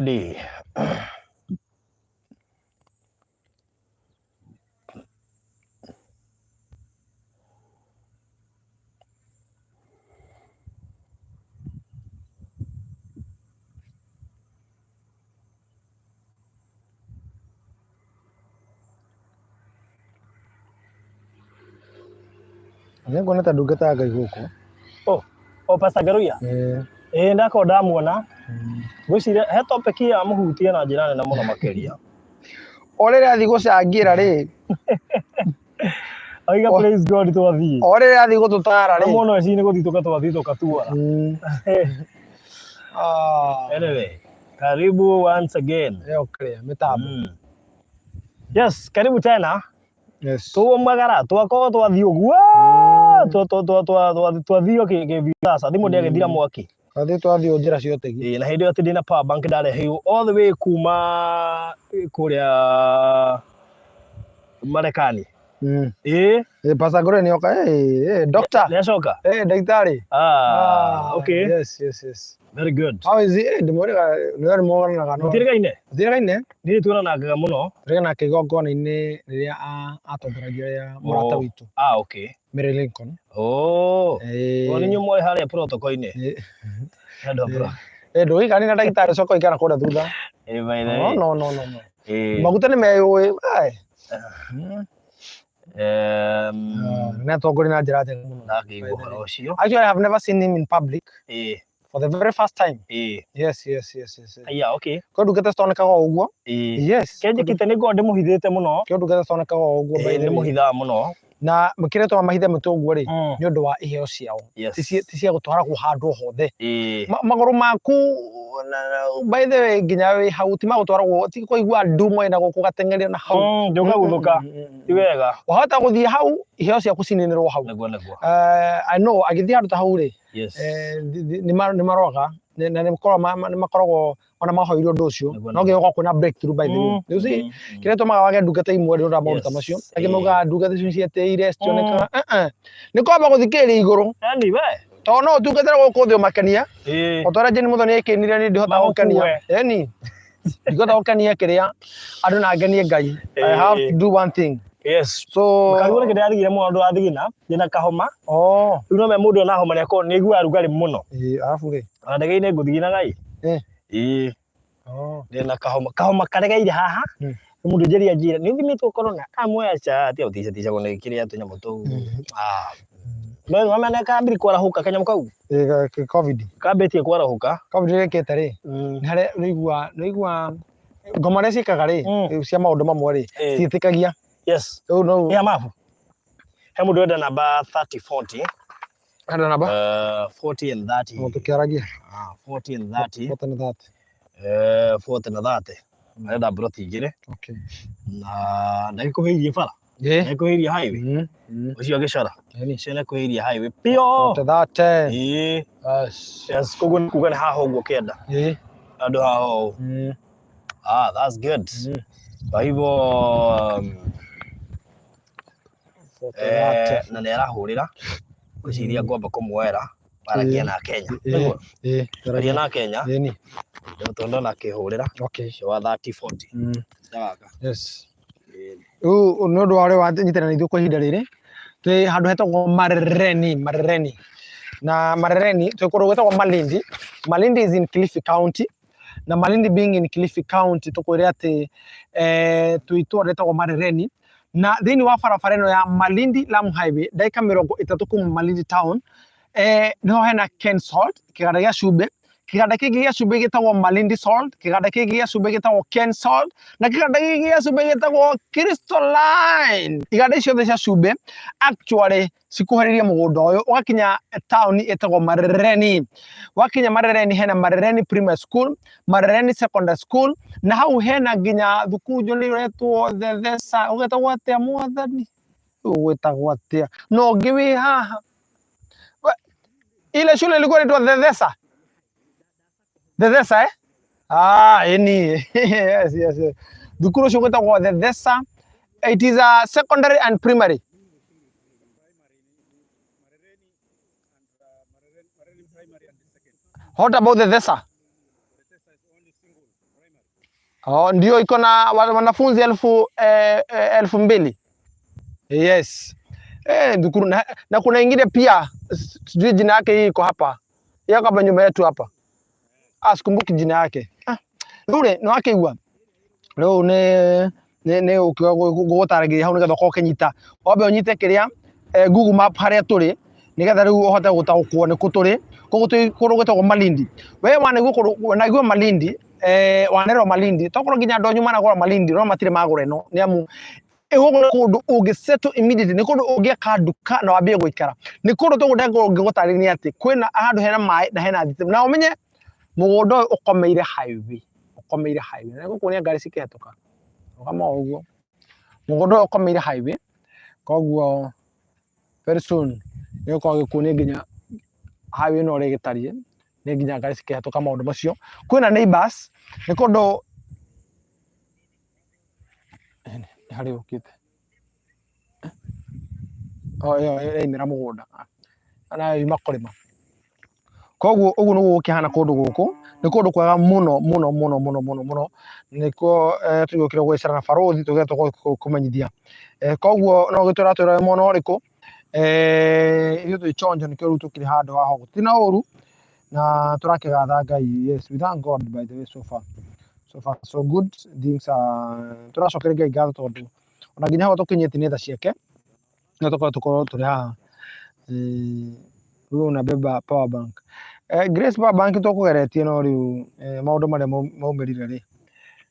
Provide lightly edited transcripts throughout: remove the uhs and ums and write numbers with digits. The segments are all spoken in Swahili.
Di. Nyengo neta dugeta Ngai guku. Oh, Pastor Garuya. Ndako ndamuona. Gwiciria he topic ya muhutie na njira nene muno makiria. Orere athi gucangira ri. Oiga praise God twathii. Orere athi gututara ri. Muno eci ni guthi twathii tukatuara. Anyway, karibu once again. Okay, mitambo. Yes, karibu tena. Yes. Magara twako twathii uguo. Twathii kivisa thimu ndiagithira mwaki. Twathii njira cia utegi. Na hindi ati ndina power bank ndareheirwo all the way kuma kuria Marekani. Pastor Gore ni oka doctor. Neshoka. Daktari. Okay. Yes. Very good. How is he? Ndimorega nari mogana na no. Tirikaine. Ndiri tuonanaga muno. Rega na kigongona-ini riria atongoragia ya murata witu. Okay. Mary Lincoln. Oni nyumo haria protocol-ini. Hado bro. Ndugikani na daktari soko ikara kuda thutha. No. Maguta ni meyo. Netongori na njira njega muno. Actually, I have never seen him in public. For the very first time. Yes. Yeah, okay. Ko ndugete stonekaga uguo. Yes. Kenje kitene ngo ndimuhithite muno. Ko ndugete stonekaga uguo by the way. Ndimuhitha muno. Na mukiretwo mahithe mutungu ri ni undu wa iheo ciao. Ti cia gutwara kuhandwo hothe. Maguru maku by the way nginya wi hau ti magutwaragwo ti kuigua ndumo ina guku gatengeria na hau. Nduga guthuka. Ti wega. Wahota guthii hau iheo ciaku cininirwo hau. I know agithii handu ta hau ri. Yes. Ni maroga na ni makoragwo ona mahoirio ndu ucio no ngiyoka kuna breakthrough by the way. You see kireto magawage ndugete imwe ri unda maundu ta macio agimauga ndugete cio cieteire cioneka ni kwamba guthikiria iguru yani we to no tungetera guku thio makania otara jeni muthoni ekinire ni ndihota gukania yani ndihota gukania kiria andu na ngenie Ngai. I have to do one thing. Yes. So kagure kidathigire mundu athigina ndina kahoma. Uno me mundu na homa neko ni igua rugari muno. Arafu ri ndege-ini nguthigina Ngai. Ndina kahoma karegeire haha. Mundu njeri njira ni thimitwo corona amwecha ati uticia gone kiria tunyamu tu. Mwe mama kambiri kwarahuka kanyamu kau. Covid. Kambetie kwarahuka. Covid rekete ri. Nare noigua ngoma reci kagari cia maundu mamwe ri ciitikagia. Yes. No. Yeah, mafu. Hemu doda namba 30-40. Hada namba? 40 and 30. Tukiaragia. 40 and 30. 40 and 30. 40 and 30. Nada broti igire. Okay. Na ndikuhirie bara. Ndikuhirie highway. Ucio agicora. Cene kuhirie highway. Pio. 40. Yes, kugana haho uguo kenda. Andu haho. That's good. Kwa hivyo na nä arahå gwiciria ngwamba kumuera aragia na Kenya aragia na Kenya tondu na akihurira wa 30-40 yes no ndo wale wanyitana na ithuĩ kwa ihinda rĩrĩ twĩ handũ hetagwo Marereni na Marereni tũkorwo gwĩtagwo Malindi is in Kilifi County na Malindi being in Kilifi County tukwire ati tuitwa retagwo Marereni na thini wa barabara ino ya Malindi Lamu Highway dakika 30 kuma Malindi town niho hena Ken Salt kiganda gia cumbi kiganda kingi gia cumbi gitagwo Malindi Salt kiganda kingi gia cumbi gitagwo Ken Salt na kiganda kingi gia cumbi gitagwo Crystalline iganda icio cia cumbi actually cikuhariria mugunda uyu ugakinya town etagwo Marereni wakinya Marereni hena Malindi Prime School Malindi Secondary School na hau hena nginya thukuru njo ni retwo thesa ugetagwo atia mwathani ugwetagwo atia no ngiwi haha ile shule ilikuwa inaitwa Thesa eni yes thukuru cio gwetagwo Thesa it is a secondary and primary What about the Thesa? Ndio iko na wanafunzi 2,000. Yes. Ndukuru na kuna ingine pia sijui jina yake iko hapa. Yako hapa nyuma yetu hapa. Sikumbuki jina yake. Rure no akigwa. Leo ne ukiwa gutaragiria hau nigetha uko kenyita. Wambe unyite kiria Google Map haria turi nigetha riu uhote gutaukwo ni kuturi koguo twi kundu gwetagwo Malindi. We wanaigua Malindi wanerwo Malindi tokorwo nginya andu anyu managora Malindi no matire magura ino ni amu uguo kundu ungisettle immediately ni kundu ungiaka nduka na wambie guikara ni kundu tugunda ngigutariria ati kwina handu hena mai na hena thitima na umenye mugunda uyu ukomeire highway na gukunia ngari cikihituka kama uguo mugunda uyu ukomeire highway koguo very soon ni ukorwo gikunia nginya highway no rigitarie ni nginya ngari cikihituka maundu macio kwina neighbors ni kundu hari ukite yo imira mugunda ana yuma kurima koguo uguo niguo gukihana kundu guku ni kundu kwega muno niko tugukira gwicara na barothi tugetwa kumenyithia koguo no gitwira twira mono uriku iyo twichonjo nikio riu tukiri handu haho gutina uru na turakigatha Ngai. Yes, we thank God by the way so far so good things turacokera Ngai ngatho tondu ona nginya ho tukinyite ni tha ciake no tukorwo turi haha riu na beba power bank Grace power bank tukugeretie no riu maundu maria maumirire ri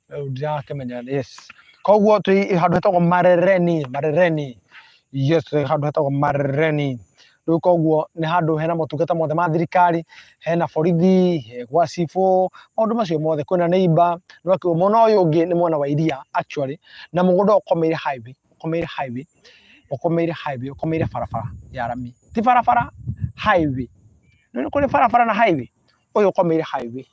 ndirakimenya. Yes, koguo twi handu hetagwo Marereni. Yes, handu hetagwo Marereni riu koguo ni handu hena motungata mothe ma thirikari hena borithi gwa cibũ maundu macio mothe kwina neighbor no akiwa mwena uyu ungi ni mwena wa iria actually na mugunda ukomeire highway ukomeire barabara ya rami ti barabara highway ni kuri barabara na highway uyu ukomeire highway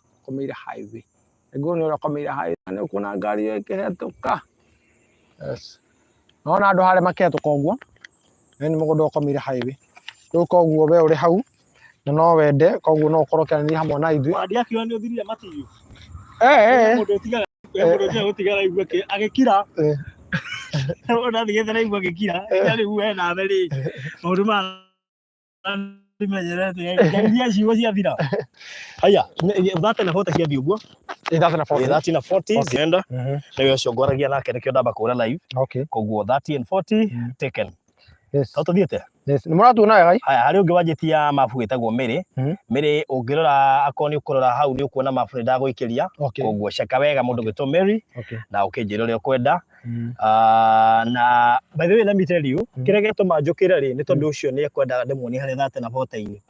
ego ni ukomeire highway ni kuna ngari ikihituka. Yes, no na andu haria makihituka uguo ni mugunda ukomeire highway riu koguo we uri hau na no wende koguo no ukorwo kianira hamwe na ithui wandi akiwa ni uthirire matirio mundu utiga gutigara igua agikira ona thigetha na igua agikira riu we na theri maundu ma ndimenyerete ngai ciugo ciathira haya 30 na 40 ciathi uguo 30 na 40 zienda na yo ciongoragia nake nikio ndamba kura live koguo 30 and 40 taken. Yes, tuthiete. Yes, ni muratu na gai haya hari ungi wanjitia mabu gitagwo Mary ungirora akoni ukurora hau ni ukuona mabu ndaguikiria koguo ceka wega mundu gitwo Mary na ukinjira uria ukwenda na by the way let me tell you kire gituma njukire ri ni tondu ucio ni ekwenda ndimwoni hari 30 na 40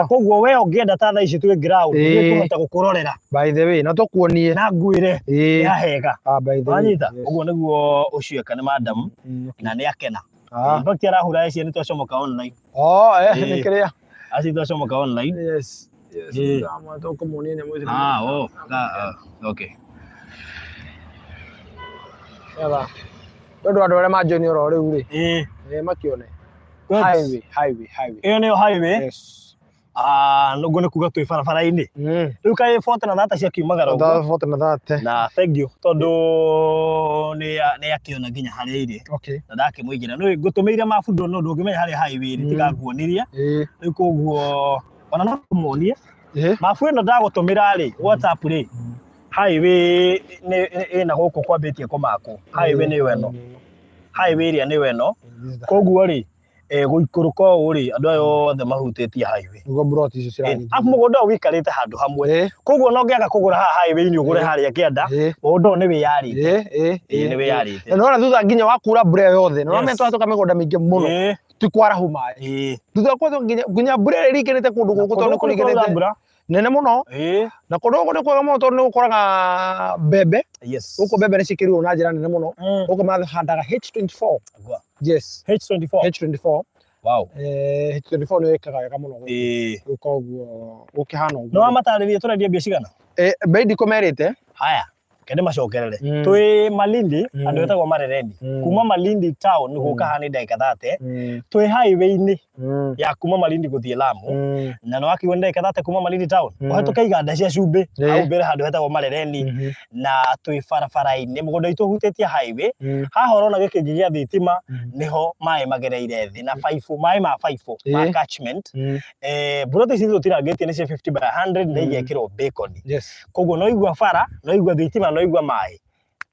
na koguo we ungienda ta thaa ici twi ground ni kuhota gukurorera by the way na tukuonie na nguire ya hega by the way uguo niguo ucio kana madam na ni akena bakti arahura eci ni twacomoka online ni kiria aci twacomoka online. Yes ndamwa tukumuonie nyamũ ici okay yaba ndu andu aria manjoni oro riu ri makione highway iyo ni highway. Yes, nugo ni kuga twi barabara-ini riu kai 40 na 30 cia kiumagara uguo 40 na 30 na thank you tondu ni akiona nginya haria iri na ndakimwigira no ngutumeire mabundo no ndungimenya haria highway ri tiga nguoniria riu koguo ona no kumuonie mabu ino ndagutumira ri WhatsApp ri highway ni ina guku kwambitie kumako highway ni weno highway ria ni weno koguo ri guikuruka uri andu ayo othe mahutitie highway ugo broti icio cirani mugunda wikarite handu hamwe koguo no ngiaga kugura ha highway ni ugure haria kienda mugunda ni wiyarite ni wiyarite no na thutha nginya wakura mbura yothe no metwa tuka migunda mingi muno ti kwarahu mai thutha kwa nginya mbura irikinite kundu guku tondu kurikinite mbura nene muno na kundu guku ni kwega muno tondu ni gukoraga mbembe guku mbembe ni cikirirwo na njira nene muno guku mahandaga H24. Yes, H24 wow H24 ni wekaga wega muno koguo ukihana uguo no amataririe turendia mbia cigana bei ndikumerite haya kende macokerere twi Malindi andu etagwo Marereni kuma Malindi town ni guka hani ndagika 30 twi highway ni ya kuma Malindi guthie Lamu na no akiwa ndagika 30 kuma Malindi town uhatuka iganda cia cumbi au mbere handu hetagwo Marereni na twi barabara-ini mugunda itu hutĩtie highway haha urona gikingi gia thitima niho mai magereire thi na mai ma 5 ma catchment buroti ici tutirangĩtie nĩ cia 50 by 100 na igekĩrwo bacon koguo no igua bara no igua thitima no igua mai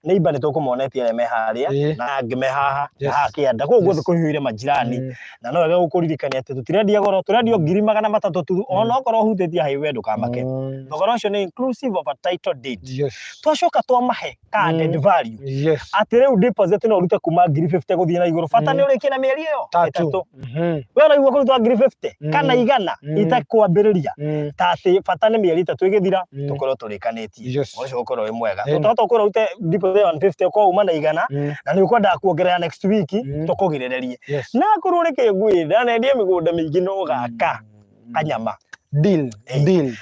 nĩ iba nĩ tũkũmonetie arĩa me harĩa na angĩ me haha na haha kĩanda koguo guothe kũhiũire majirani na no wega gũkũririkania atĩ tũtirendia goro tũrendio 300 tu ona okorwo hutĩtie highway ndũkamake thogora ũcio nĩ inclusive of a title deed twacoka twamahe carded value atĩ rĩu deposit no ũrute kuma 50 gũthiĩ na igũrũ bata nĩ ũrĩkie na mĩeri ĩyo 3 we ũraigua kũrutwo 50 kana igana itakwambĩrĩria ta atĩ bata nĩ mĩeri 3 ĩgĩthira tũkorwo tũrĩkanĩtie ũcio ũkorwo wĩ mwega tũtahota gũkorwo ũrute deposit 150 kwa uma na igana na nĩ ũkwenda kuongerera next week tũkũgirĩrĩrie na korwo nĩ kĩngui ndanendie mĩgũnda mĩingĩ no gaka kanyama deal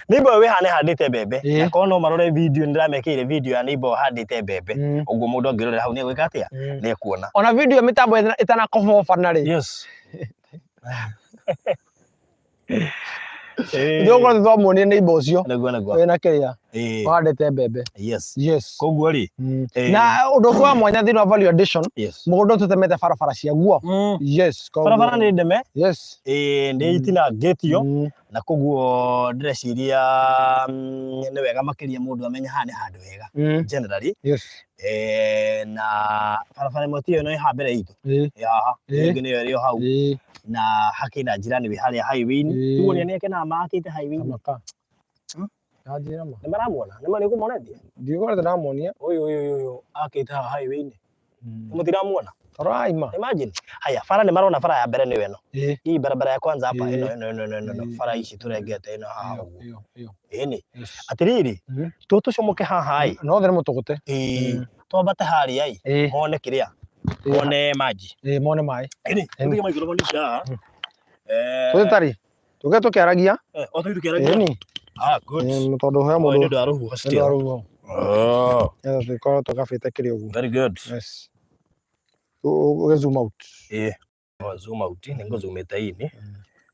neighbor we hane handite mbembe na kono no marore video ndiramekire video ya neighbor handite mbembe ũguo mũndũ angĩrorera hau nĩ gwĩka atĩa nĩ kuona ona video mĩtambo ĩtana kũbobana rĩ ndio kwa ndo muonie neighbor ucio wena kĩrĩa handite mbembe koguo rĩ na ũndũ kwa mwanya thĩinĩ wa value addition mũgũnda tũtemete barabara cia guo barabara nĩ ndeme nĩ itinangĩtio na koguo ndĩreciria nĩ wega makĩria mũndũ amenya haha nĩ handũ hega generally na barabara ĩmwe tiyo ĩno ĩ haha mbere itũ haha ĩngĩ nĩyo ĩrĩ o hau na hakĩna njirani wĩ harĩa highway-inĩ rĩu ũrĩa nĩekenaga makĩte highway-inĩ nĩ maramuona nĩ marĩ kũmonetie ndigorete ndamuonia ũyũ akĩte haha highway-inĩ mũtiramuona Raima. Imagine. Haya, fara ni marona fara ya mbere ni weno. Hii barabara ya kwanza hapa ino fara ici turegete ino haha. Ĩni. Atiriri. Tucomoke haha ai. No there mutugute. Twambate haria ai. Mone kiria. Mone maji. Mone mai. Ĩni. Ndio microphone cia. Tutari. Tuge tukiaragia. Othe tukiaragia. Ĩni. Good. Tondu hoya mundu. Ndio aruhu still. Tukorwo tukabite kiri uguo. Very good. Yes. Zoom out. Zoom out ningo zoomete ini.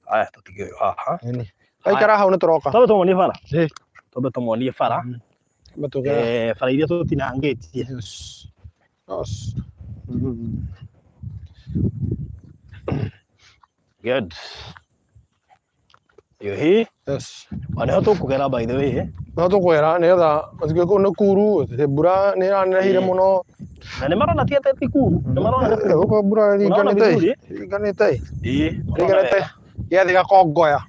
Aya tutige haha. Aikara hau nĩ turoka. Tobe tumuonie bara. Tobe tumuonie bara. Bara iria tutinangĩtie. Good. Yohi. Wana tukugera by the way. No tukwera nĩ getha matigwe kũu nĩ kuru mbura nĩ iranehire mũno. Na nĩ marona ti atĩ kuru. Nĩ marona gũkũ mbura ĩringanĩte. Ĩringanĩte. Gĩathĩ gakongoya.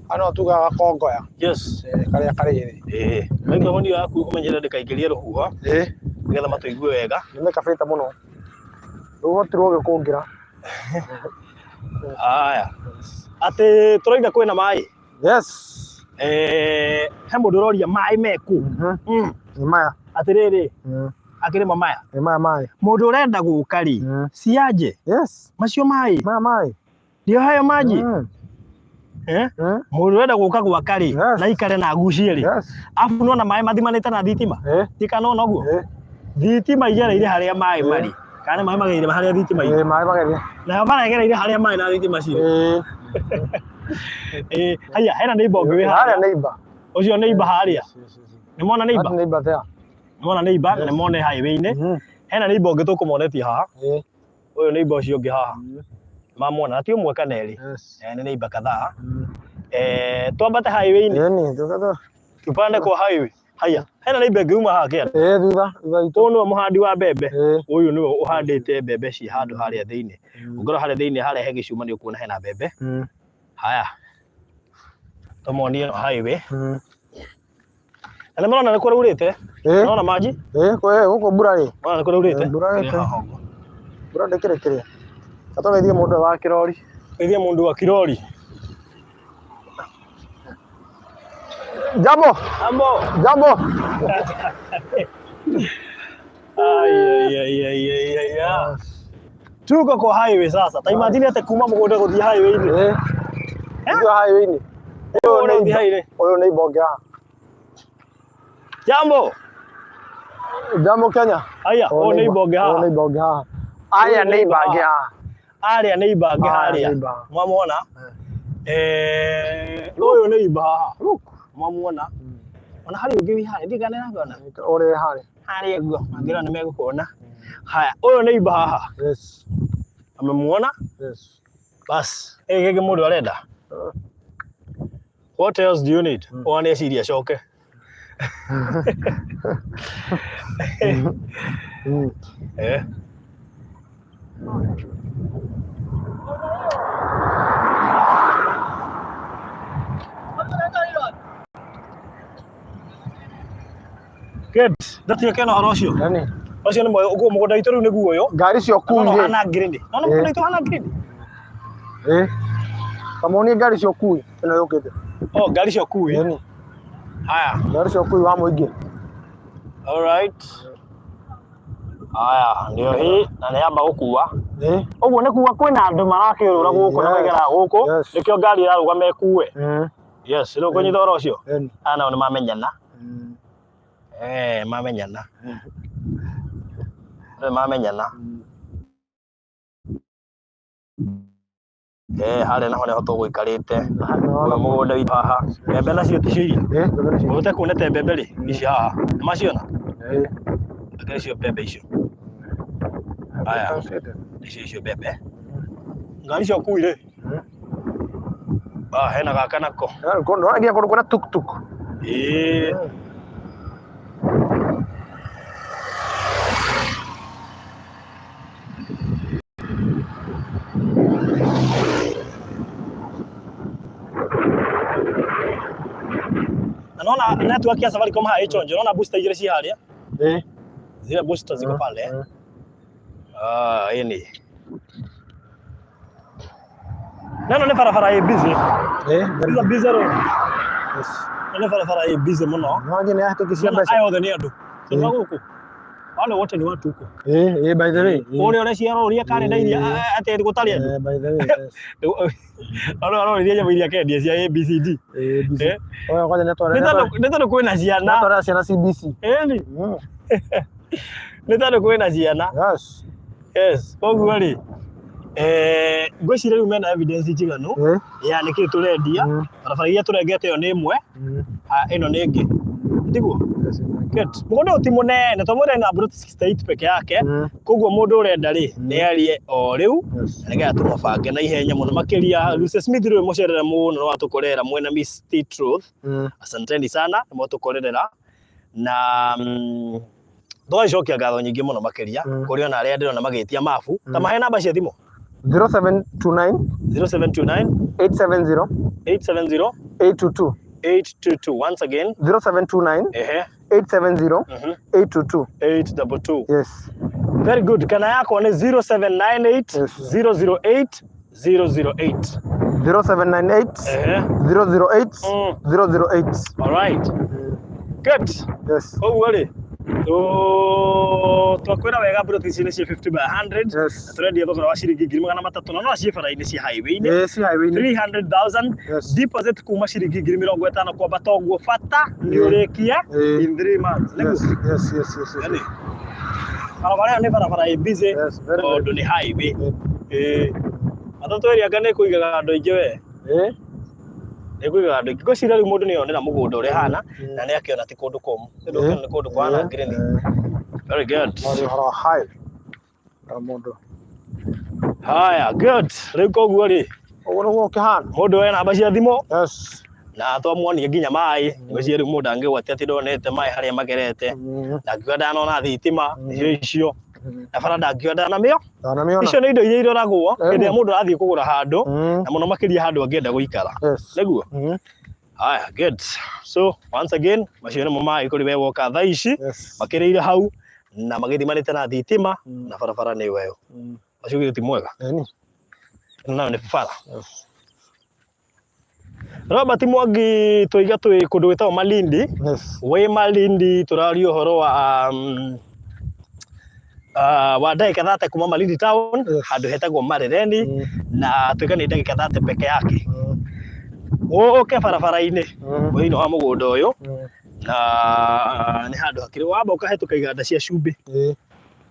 Ano tuga gakongoya. Karĩa karĩ thĩ. Microphone yaku ũmenyere ndĩkaingĩrie rũhuho. Nĩgetha matũigue wega. Nĩmĩkabĩte mũno. Rũhuho ti rũgĩkũngĩra. Aya. Atĩ tũroiga kwĩna maĩ. He mũndũ ũroria maĩ meku. Nĩ maya. Atĩrĩrĩ. Akĩrĩma maya. Nĩ maya maĩ. Mũndũ ũrenda gũka rĩ. Cianje. Macio maĩ. Maya maĩ. Ndio hayo maji. Mũndũ ũrenda gũka gwaka rĩ na ikare na agucie rĩ. Afu nona maĩ mathimanĩte na thitima. Tikanona ũguo. Thitima igereire harĩa maĩ marĩ. Kana maĩ magereire harĩa thitima irĩ. Maĩ magereire. Na maregereire harĩa maĩ na thitima cirĩ. Haya, hena neighbor ũngĩ wĩ harĩa. Harĩa neighbor. Ũcio neighbor harĩa. Nĩ mona neighbor. Neighbor there. Nĩ mona neighbor na nĩ mona highway-inĩ. Hena neighbor ũngĩ tũkũmonetie haha. Ũyũ neighbor ũcio ũngĩ haha. Mamona ti ũmwe kana erĩ. Nĩ neighbor kadhaa. Twambate highway-inĩ. Tupande kwa highway. Haya, hena neighbor ũngĩ uma haha kĩanda. Thutha itũ. Ũyũ nĩwe mũhandi wa mbembe. Ũyũ nĩwe ũhandĩte mbembe ci handũ harĩa thĩinĩ. Ũngĩrora harĩa thĩinĩ harĩa he gĩcuma nĩ ũkuona hena mbembe. Haya. Tumuonie highway. Na marona nĩ kũraurĩte. Marona maji? Gũkũ mbura rĩ. Marona nĩ kũraurĩte. Mbura ndĩkĩrĩkĩrĩa. Atũgeithie mũndũ wa kĩrori. Geithie mũndũ wa kĩrori. Jambo. Jambo. Tuko kwa highway sasa. Ta imagine ate kuma mũgũnda gũthiĩ highway-inĩ. Highway-inĩ. Ũyũ nĩ ibonge. Jambo. Jambo Kenya. Aya, o nĩ ibonge haha. O nĩ ibonge haha. Aya nĩ ibonge haha. Aria nĩ ibonge haria. Mwamuona? Ũyũ nĩ iba haha. Mwamuona? Ona hari ũngĩ wĩ haha, ndigane na kuona. Ore haha. Haria guo, angĩra nĩ megũkuona. Haya, ũyũ nĩ iba haha. Yes. Amemuona? Yes. Bas, gĩkĩ mũndũ arenda. What else do you need? One eciria acoke. Good. Ndatire kena horo ũcio. Nani? Ũcio nĩ mũgũnda witũ rĩu nĩguo ũyũ. Ngari cio kuire. Hana green. Ona mũgũnda witũ hana green. Kamonie ngari cio kuire. Ĩno yũkĩte. Oh, ngari cio kuire. Nani? Haya. Ngari cio kuire wa mũingĩ. All right. Haya, ndio hii na nĩyamba gũkua. Ũguo nĩ kuga kwĩna andũ marakĩũrũra gũkũ na maigara gũkũ. Nĩkĩo ngari ĩrarũgama ĩkue. Yes, rĩu kũnyita ũhoro ũcio. Ana nĩ mamenyana. Mamenyana. Mamenyana. Harĩa naho nĩho tũgũikarĩte. Ũyũ mũgũnda witũ haha. Mbembe nacio ticio iria. Ũte kuonete mbembe rĩ, ici haha. Nĩmaciona? Akĩrĩ cio mbembe icio. Aya. Icio mbembe. Ngari cio kuire. Hena gaka nako. Ndona nginya kũndũ kwĩna tuk-tuk. Naona network ya Safaricom haichonjo. Naona booster ile si halia. Zile booster ziko pale. Hii Nano ne farafara ye busy. Bila busy ro. Yes. Ne farafara ye busy muno. Nonye ne atukisia pesa. Ayo thani andu. Sema guku. Wale wote ni watu huko. By the way. Ore ore ciaro ria kare na iria ate gutari andu. By the way. Aro ria ya iria kendia cia ABCD. Oya kwaje netoro kwina ciana. Netoro ciana CBC. Ni. Netoro kwina ciana. Yes. Yes. Koguo ri. Ngwĩciria rĩu mena evidence njiganu ya nĩkĩ tũrendia barabara iria tũrengete yo nĩ ĩmwe ĩno nĩ ĩngĩ ndiguo mũgũnda ti mũnene to mũrenda about 68 peke yake koguo mũndũ ũrenda rĩ nĩ arie o rĩu nĩgetha tũmabange na ihenya mũno makĩria Lucy Smith rĩu mũcerera mũno no atũkorera mwena Miss State Truth asanteni sana nĩ mũtũkorera na tũgacokia ngatho nyingĩ mũno makĩria kũrĩ ona arĩa ndĩrona magĩtia mabu ta mahe namba cia thimũ 0729 870 822 once again 0729 870 822 Yes, very good. Kana yako ni 0798 008 008 0798 008 008 all right good. Yes. Oh wale twakwĩra wega bro tisi nĩ 50 by 100 na tũrendia thogora wa ciringi 300 na no ciĩ bara-inĩ cia highway-inĩ 300,000 deposit kuma ciringi 50,000 kwamba toguo bata nĩ ũrĩkia in 3 months. Yes. Barabara nĩ barabara ĩ busy tondũ nĩ highway atatu area ngane kũigaga andũ aingĩ we Ekuiga andũ ngwĩciria rĩu mũndũ nĩ onera mũgũnda ũrĩa hana na nĩ akĩona ti kũndũ kũmũ nĩ kũndũ kwana green. Very good. Haya good. Rĩu koguo rĩ ũguo kĩhana mũndũ ena namba cia thimũ na twamuonie nginya maĩ ngwĩciria rĩu mũndũ angĩgwatia atĩ ndonete maĩ harĩa magerete na ngĩona ndanona thitima icio na bara ndangĩona namĩo icio nĩ indo iria iroragwo hĩndĩ ĩrĩa mũndũ arathiĩ kũgũra handũ na mũno makĩria handũ angĩenda gũikara nĩguo. Haya good. So once again macio nĩmo maĩ kũrĩ we woka thaa ici makĩrĩire hau na magĩthimanĩte na thitima na barabara nĩ weyo acio ti mwega na nĩ bara. Robert Mwangi tũiga twĩ kũndũ gwĩtagwo Malindi. Wĩ Malindi tũraria ũhoro wa ndagĩka 30 kuma Malindi town handũ hetagwo Marereni na twĩka nĩ ndagĩka 30 peke yake. Ũke barabara-inĩ thĩinĩ wa mũgũnda ũyũ na nĩ handũ hakĩrĩ wamba ũkahĩtũka iganda cia cumbĩ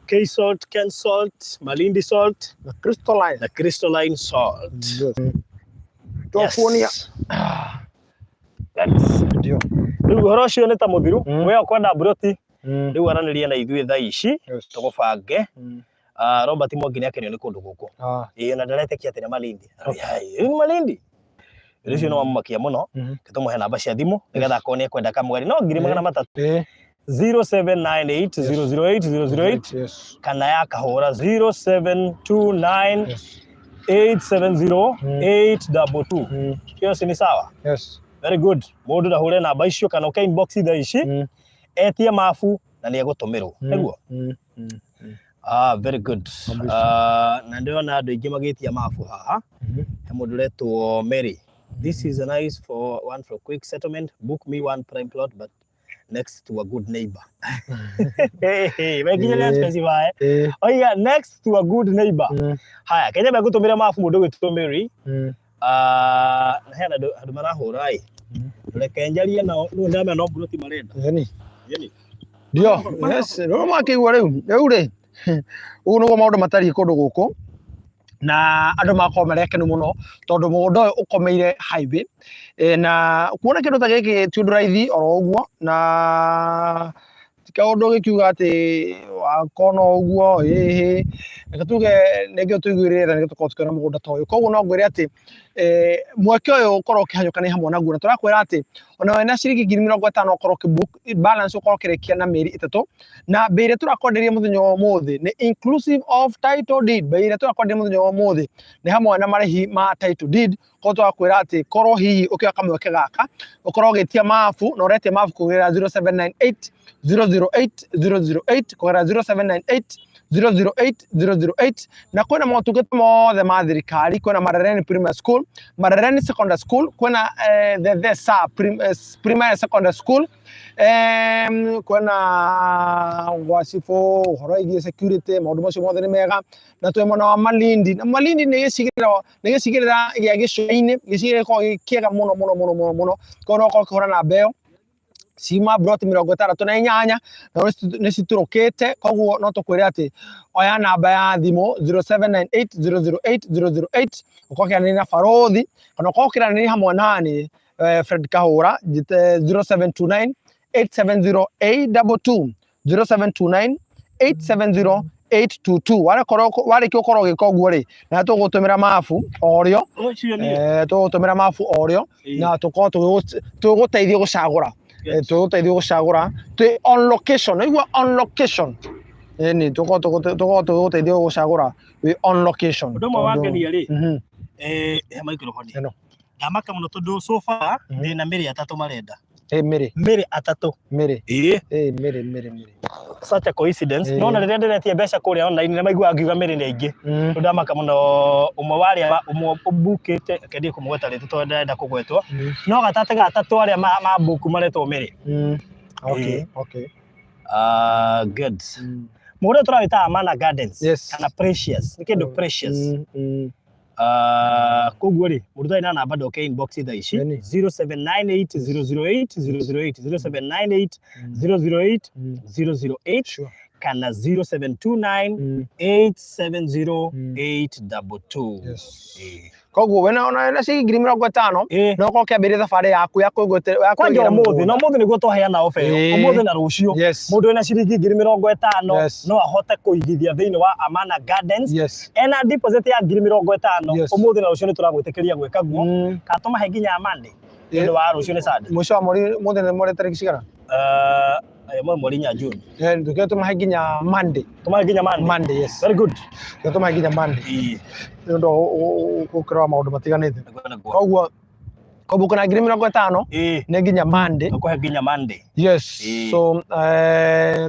K salt, Ken salt, Malindi salt na crystalline salt. Tuokuonia ndio rĩu ũhoro ũcio nĩ ta mũthiru we ũkwenda broti rĩu aranĩria na ithuĩ thaa ici tũgũbange Robert Mwangi nĩ akenio nĩ kũndũ gũkũ na ndaretĩkia atĩ nĩ Malindi Malindi rĩcio no makia mũno tũmũhe namba cia thimũ nĩgetha akorwo nĩ ekwenda kamweri no 300 0798008008 kana ya kahũra 0729870822 kio ni sawa. Very good. Mũndũ ndahũre namba icio kana ũke inbox thaa ici etie mafu na nĩ egũtũmĩrwo nĩguo. Very good. Na ndĩrona andũ aingĩ magĩtia mafu haha he mũndũ ũretwo Mary. This is a nice one for quick settlement. Book me one prime plot but next to a good neighbor. Hey, specify. Oh yeah, next to a good neighbor. Haya, Kenya bagũtũmĩra mafu mũndũ gwĩtwo Mary. Hena andũ marahũra ĩ. Reke njarie nao rĩu ndamenya no broti marenda. Yeni. Ndio, yes, no makĩigua rĩu. Rĩu rĩ. Ũguo nĩguo maũndũ matariĩ kũndũ gũkũ. Na andũ makorwo marekenu mũno tondũ mũgũnda ũyũ ũkomeire highway na kuona kĩndũ ta gĩkĩ ti ũndũ raithi oro ũguo na ti kaũndũ gĩkiuga atĩ wakona ũguo reke tuge nĩngĩ tũiguĩrĩre tha nĩguo tũkorwo tũkĩona mũgũnda ta ũyũ koguo no ngwĩre atĩ mweke ũyũ ũkorwo ũkĩhanyũkania hamwe naguo na tũrakwĩra atĩ ona wĩna ciringi 50,000 ũkorwo ũkĩbook balance ũkorwo ũkĩrĩkia na mĩeri 3 na mbei ĩrĩa tũrakwenderia mũthenya wa ũmũthĩ nĩ inclusive of title deed. Mbei ĩrĩa tũrakwenderia mũthenya wa ũmũthĩ nĩ hamwe na marĩhi ma title deed koguo tũrakwĩra atĩ korwo hihi ũkĩoya kamweke gaka ũkorwo ũgĩtia mabu na ũretia mabu kũgerera 0798008008 kũgerera 0798008008 na kwĩna motungata mothe ma thirikari kwĩna Malindi Primary School, Malindi Secondary School, kwĩna the Primary Secondary School, kwĩna wacibũ ũhoro wĩgiĩ security maũndũ macio mothe nĩ mega na twĩ mwena wa Malindi na Malindi nĩ gĩcigĩrĩra gĩa gĩcũa-inĩ gĩcigĩrĩra gĩkoragwo kĩega mũno koguo no ũkorwo ũkĩhũra namba ĩyo cima broti 68 na nĩ citũrũkĩte koguo no tũkwĩre atĩ oya namba ya thimũ 0798008008 ũkorwo ũkĩaranĩria na barothi kana ũkorwo ũkĩaranĩria hamwe naniĩ Fred Kahũra 0729870822 0729870822 warĩkia ũkorwo ũgĩka ũguo rĩ na tũgũtũmĩra mabu orĩo na tũkorwo tũgũteithia gũcagũra twĩ on location naigua on location ni tũkorwo tũgũteithia gũcagũra wĩ on location ũndũ ũmwe wangenia rĩ he microphone ndamaka mũno tondũ so far ndĩna mĩrĩ atatũ marenda mĩrĩ atatũ mĩrĩ such a coincidence no na rĩrĩa ndĩretie mbeca kũrĩa online na maigua ngiuga mĩrĩ nĩ aingĩ ndamaka mũno ũmwe warĩa ũmwe ũbukĩte akendie kũmũgweta rĩtũ tondũ ndĩrenda kũgwetwo no gatatũ arĩa mabuku maretwo mĩrĩ okay good mũgũnda tũrawĩta Amana Gardens kana Precious nĩ kĩndũ Precious koguo rĩ mũndũ na namba ndoke inbox thaa ici 0798008008 0798008008 kana 0729870822 koguo wena ona ciringi 50,000 no ũkorwo ũkĩambĩrĩria thabarĩ yaku ya kwanja ũmũthĩ no ũmũthĩ nĩguo twaheana ofa ĩyo ũmũthĩ na rũciũ mũndũ wĩna ciringi 50,000 no ahote kũigithia thĩinĩ wa Amana Gardens ena deposit ya 50,000 ũmũthĩ na rũciũ nĩ tũragwĩtĩkĩria gwĩka guo kana tũmahe nginya Monday nĩ wa rũciũ nĩ Sunday mũico wa mweri mũthĩ nĩ mweri tarĩki cigana mweri nya June tukio tũmahe nginya Monday Monday yes very good tũmahe nginya Monday ndo ũkĩrora maũndũ matiganĩte koguo kana 50,000 nĩ nginya Monday ũkũhe nginya Monday yes so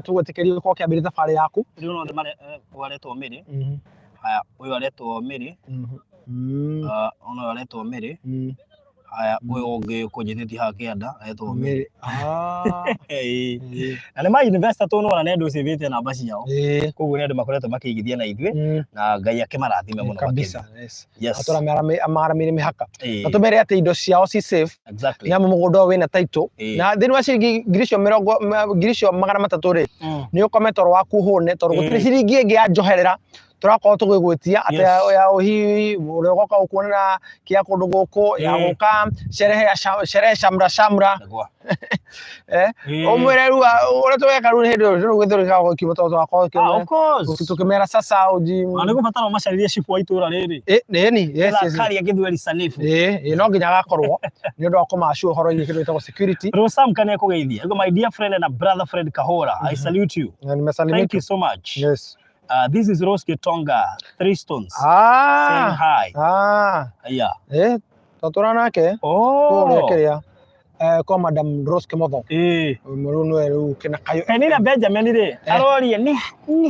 tũgwĩtĩkĩria gũkorwo ũkĩambĩrĩria thabarĩ yaku ndĩrona waretwo mĩrĩ haya ũyũ aretwo mĩrĩ ona aretwo mĩrĩ aya uyu ungi kunjithiti ha kianda etwo Mary na nĩ ma investor tu no na ndio civite namba ciao koguo nĩ andũ makoretwo makĩigithia na ithuĩ na Ngai akĩmarathime mũno kabisa. Yes atora maramire mihaka na tumere ati indo ciao ci safe nyamu mũgũnda wĩna title na thĩinĩ wa ciringi ngiri icio 300 ri nĩ ũkome toro waku hũne toro gũtirĩ ciringi ĩngĩ ya njoherera turakorwo tũgĩgwĩtia atĩ ya ũhihi ũrĩa ũgoka gũkuonera kĩa kũndũ gũkũ ya gũka sherehe shamra umwĩre rĩu ũrĩa tũgeka rĩu hĩndĩ ĩyo gwĩthũrĩka gũkiuma tondũ twakorwo tukĩmera sasa uji nĩ gũbatara ũmacaririe cibu wa itũũra rĩrĩ yes karia gĩthweri sanifu no nginya agakorwo nĩ ũndũ wa kũmacu ũhoro-inĩ kĩndũ gĩtagwo security Rosam kana kũgeithia my dear friend and brother Fred Kahora I salute you thank you so much. Yes. This is Rose Kitonga, 3 stones. Saying hi. Yeah. Tatura nake. Oh. Keria. Kwa Madam Rose Kimotho. Muruno eru kina kayo. Penina Benjamin ri. Arorie ni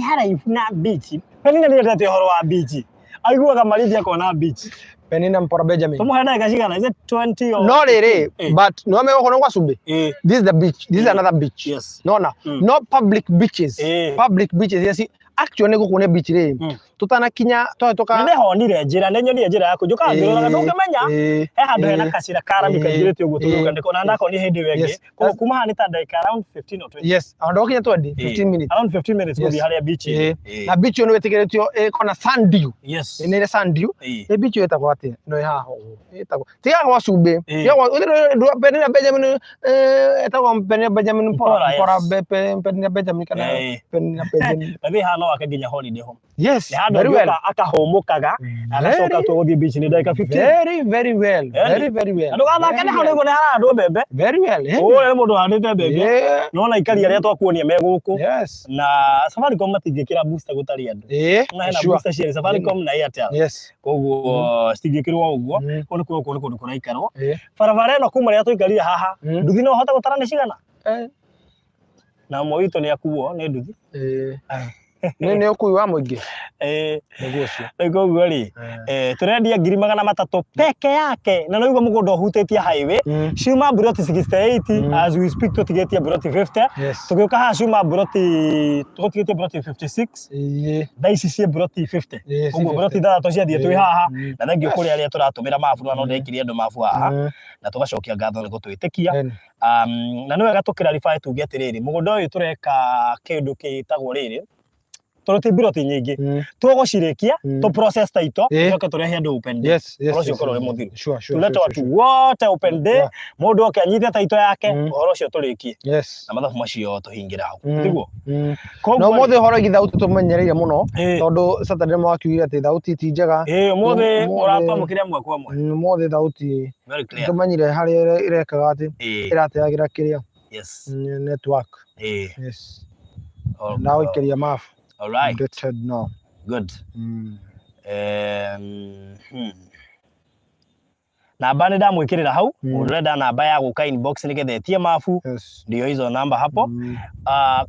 haraihu na beach. Penina ni ndate horo wa beach. Aiguaga Malindi akona beach. Penina mpora Benjamin. Tumuhana gashigana is it 20 or no rere but no me gono kwa sumbe. This is the beach. This is another beach. Yes. No not public beaches. Public beaches yes. Actually nĩgũkũ nĩ beach rĩ tutanakinya twahĩtũka nĩ honire njĩra nĩ nyonire njĩra yaku njuka ngĩroraga ndũngĩmenya he handũ hena kacira karami kaingĩrĩte ũguo tũruga ndĩko na ndakonire hĩndĩ ĩyo ĩngĩ koguo kuma haha nĩ ta ndagĩka around 15 or 20 yes handũ gũkinya 15 minutes around 15 minutes gũthiĩ harĩa beach na beach ĩyo nĩ wĩtĩkĩrĩtio ĩkona sand dune nĩ ĩrĩ sand dune beach ĩyo ĩtagwo atĩa no ĩ haha ĩtagwo tiga gwa cumbĩ Penina Benjamin ĩtagwo Penina Benjamin Penina Benjamin kana Penina Benjamin no akaginya holiday home. Yes, very well. Akahomokaga agacoka tũgũthiĩ beach nĩ ndagĩka 15. Very well. Andũ gathake nĩ hau nĩguo nĩ handũ mbembe. Very well. Ũyũ mũndũ handĩte mbembe. No na ikari arĩa twakuonia me gũkũ. Yes. Na Safaricom matingĩkĩra booster gũtarĩ andũ. Na hena booster cia Safaricom na Airtel. Yes. Koguo citingĩkĩrwo ũguo. Kũndũ kũndũ kũraikarwo. Barabara ĩno kuma rĩa tũikarire haha. Nduthi no hota gũtara nĩ cigana. Na Moito nĩ akuo nĩ nduthi. Nĩ ũkui wa mũingĩ nĩguo cio nĩguo rĩ tũrendia 300,000 peke yake na naigua mũgũnda ũhutĩtie highway ciuma buroti 68 as we speak tũtigĩtie buroti 50 tũgĩũka haha ciuma buroti tũtigĩtie buroti 56 thaa ici ciĩ buroti 50 ũguo buroti 3 ciathiĩ twĩ haha na thengio kũrĩ arĩa tũratũmĩra mabu no ndekire andũ mabu haha na tũgacokia ngatho nĩ gũtwĩtĩkia na nĩ wega tũkĩrarify tuge atĩrĩrĩ mũgũnda ũyũ tũreka kĩndũ kĩtagwo rĩrĩ tũrũti buroti nyingĩ tũgũcirĩkia tũ process taito tũcoke tũrehe andũ open day ũcio ũkorwo ũrĩ mũthiru tulete watu wote open day mũndũ oke anyite taito yake ũhoro ũcio tũrĩkie na mathabu macio tũhingĩra hau tiguo no mũthĩ ũhoro igi thauti tũmenyereire mũno tondũ Saturday mwakiugire atĩ thauti ti njega mũthĩ mũrakwamũkĩra ĩmwe kwa ĩmwe mũthĩ thauti tũmenyire harĩa ĩrekaga atĩ ĩrateagĩra kĩrĩa network na ũikĩria mabu. All right. No. Good. Namba nĩ ndamwĩkĩrĩra hau ũrenda namba ya gũka inbox nĩgetha etie mabu ndio hizo namba hapo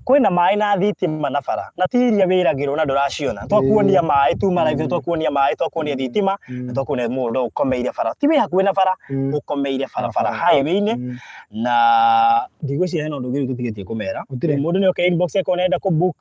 kwĩna maĩ na thitima na bara na ti iria wĩragĩrwo na ndũraciona twakuonia maĩ tuma live twakuonia maĩ twakuonia thitima na twakuonia mũndũ ũkomeire bara ti wĩ hakuhĩ na bara ũkomeire bara highway-inĩ na ndigwĩciria hena ũndũ ũngĩ tũtigĩtie kũmera mũndũ nĩ oke inbox yako nenda kũ book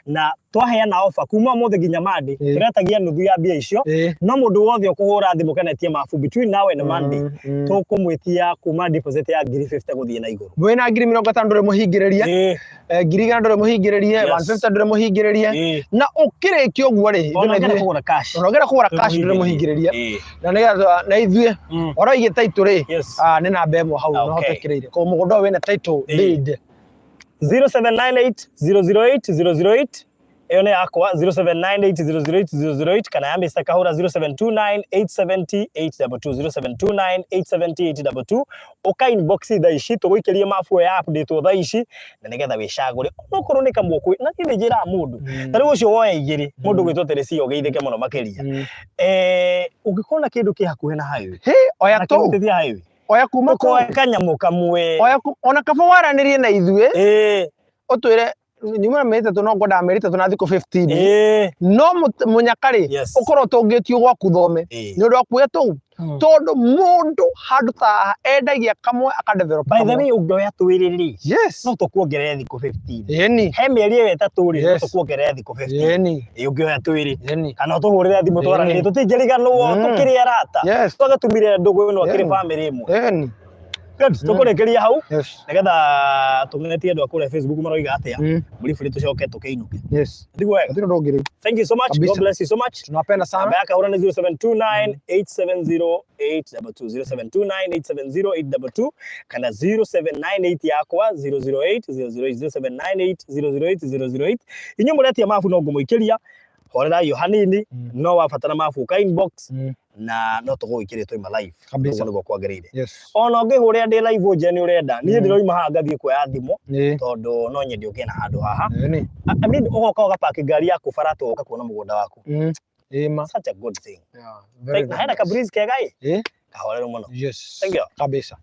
na twaheana offer kuma mũthĩ nginya Monday tũretagia nuthu ya mbia icio no mũndũ wothe ũkũhũra thimũ kana etie mabu between now and Monday tũkũmwĩtia kuma deposit ya 50 gũthiĩ na igũrũ mwĩna 50 ndũrĩ mũhingĩrĩrie 100 ndũrĩ mũhingĩrĩrie 150 ndũrĩ mũhingĩrĩrie na ũkĩrĩkia ũguo rĩ ũnogera kũgũra cash ndũrĩ mũhingĩrĩrie na nĩgetha na ithuĩ ũroigĩ title rĩ nĩ namba ĩmwe hau no hotekereire ko mũgũnda wĩna title deed 0798008008 Eyo nĩ yakwa 0798008008 kana ya Mr. Kahura 0729870822 0729870822 uka inbox thaa ici tũgũikĩrie mabu ya update thaa ici na nĩgetha wĩcagũre okorwo nĩ kamũkũ na kĩrĩ njĩra mũndũ ta rĩu ũcio woe igĩrĩ mũndũ gwĩtwo Teresia ũgeithĩke mũno makĩria ũngĩkorwo na kĩndũ kĩ hakuhĩ na highway oya tu highway oya kuma kwa kanyamũ kamwe oya ona kaba waranĩrie na ithuĩ ũtwĩre nyuma meta to no ngoda merita to na thiko 15 no munyakari ukoro tongitio gwa kuthome ni ndo akuya to tondu mundu handu ta endagia kamwe akadevelop by the way ungoya twiriri yes no tukuongerera thiko 15 yeni he mieri etatu ri no tukuongerera thiko 15 yeni ungoya twiri kana tuhurira thimu twarani tutinjiriganwo tukiri arata twagatumire ndugu ino akiri family imwe yeni tukurekeria hau nigetha tungetie andu akure Facebook maroiga atia muri free tucoke tukeinuke thank you so much God bless you so much tunapenda sana baka hura ni 0729870872 kana 0798 yakwa 008 inyo muretia mafu no ngumuikiria horera yo hanini no wafatana mafu ka inbox na no tugwikirito ima live kabisa ngo kwagereire ona ngihuria ndi live uje ni urenda ni ndiroima ha ngathie kwa thimo tondu no nyendi ukena handu haha I mean ugoka ugapaki gari yaku barato uka kuona mugunda waku such a good thing very hena ka breeze kegai kahorero muno yes thank you kabisa